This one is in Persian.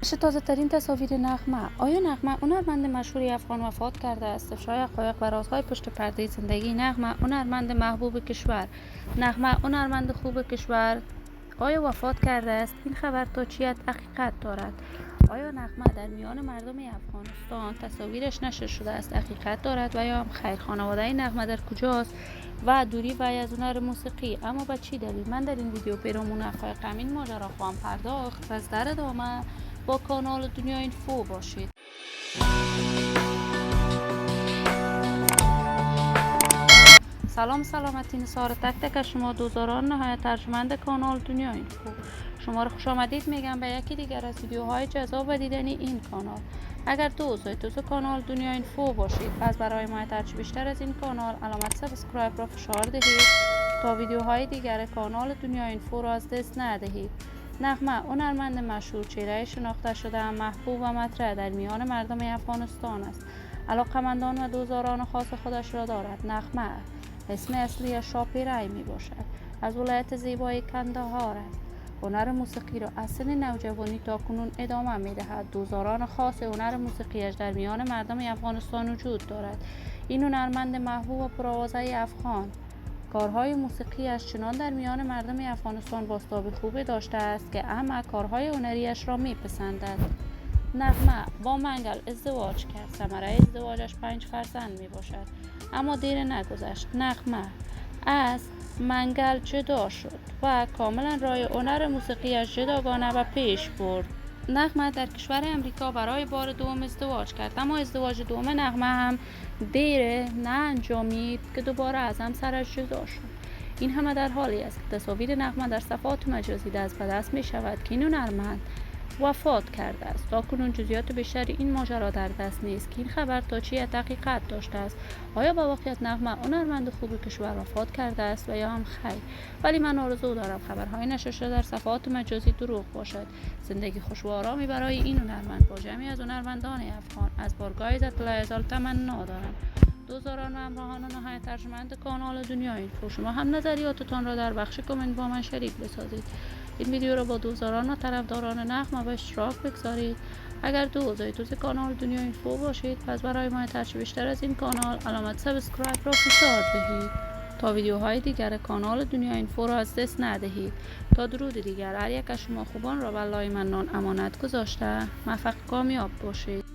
تازه ترین تصاویر نغمه. آیا نغمه هنرمند مشهوری افغان وفات کرده است؟ افشای حقایق و رازهای پشت پرده زندگی نغمه، هنرمند محبوب کشور. نغمه هنرمند خوب کشور آیا وفات کرده است؟ این خبر تا چیت حقیقت دارد؟ آیا نغمه در میان مردم افغانستان تصاویرش نشر شده است حقیقت دارد و یا خیر؟ خانواده نغمه در کجاست و دوری وی از هنر موسیقی؟ اما به چی دلیل؟ من در این ویدیو پیرامون حقایق همین ماجرا خواهم پرداخت. پس در ادامه با کانال دنیا اینفو باشید. سلام سلامتی نثار تک تک شما دوزاران نهایت ارجمند کانال دنیا اینفو. شما رو خوش آمدید میگم به یکی دیگر از ویدیوهای جذاب و دیدنی این کانال. اگر دوست کانال دنیا اینفو باشید، پس برای حمایت هرچی بیشتر از این کانال علامت سابسکرایب را فشار دهید تا ویدیوهای دیگر کانال دنیا اینفو را از دست ندهید. نغمه هنرمند مشهور، چهره شناخته شده، محبوب و مطرح در میان مردم افغانستان است. علاقمندان و دوزاران خاص خودش را دارد. نغمه اسم اصلی شاپیرای می باشد. از ولایت زیبای کندهار است. هنر موسیقی را از سن نوجوانی تا کنون ادامه می دهد. دوزاران خاص هنر موسیقیش در میان مردم افغانستان وجود دارد. این هنرمند محبوب و پرآوازه افغان کارهای موسیقیش چنان در میان مردم افغانستان بازتاب خوبی داشته است که همه کارهای هنریش را میپسندند. نغمه با منگل ازدواج کرد. ثمره ازدواجش 5 فرزند می باشد. اما دیر نگذشت. نغمه از منگل جدا شد و کاملا راه هنر موسیقیش جداگانه و پیش برد. نغمه در کشور امریکا برای بار دوم ازدواج کرد، اما ازدواج دوم نغمه هم دیر نه انجامید که دوباره از همسرش جدا شد. این همه در حالی است که تصاویر نغمه در صفحات مجازی دست به دست می شود که این هنرمند وفات کرده است. تا کنون جزئیات بیشتری این ماجرا در دست نیست که این خبر تا چی حقیقت داشته است. آیا با واقعیت نغمه هنرمند خوب کشور وفات کرده است و یا هم خیر؟ ولی من آرزو دارم خبرهای نشر شده در صفحات مجازی دروغ باشد. زندگی خوش و آرامی برای این هنرمند با جمعی از هنرمندان افغان از بارگاه عزت الله تمنا دارم. دوزاران و همراهان نهایت ارجمند کانال دنیا اینفو، شما هم نظریاتتان را در بخش کامنت با من شریک بسازید. این ویدیو را با دوزاران و طرفداران نغمه به اشتراک بگذارید. اگر دوست کانال دنیا اینفو باشید، پس برای حمایت هرچی بیشتر از این کانال علامت سابسکرایب را فشار دهید تا ویدیوهای دیگر کانال دنیا اینفو را از دست ندهید. تا درود دیگر، هر یک از شما خوبان را به الله منان امانت گذاشته. موفق کامیاب باشید.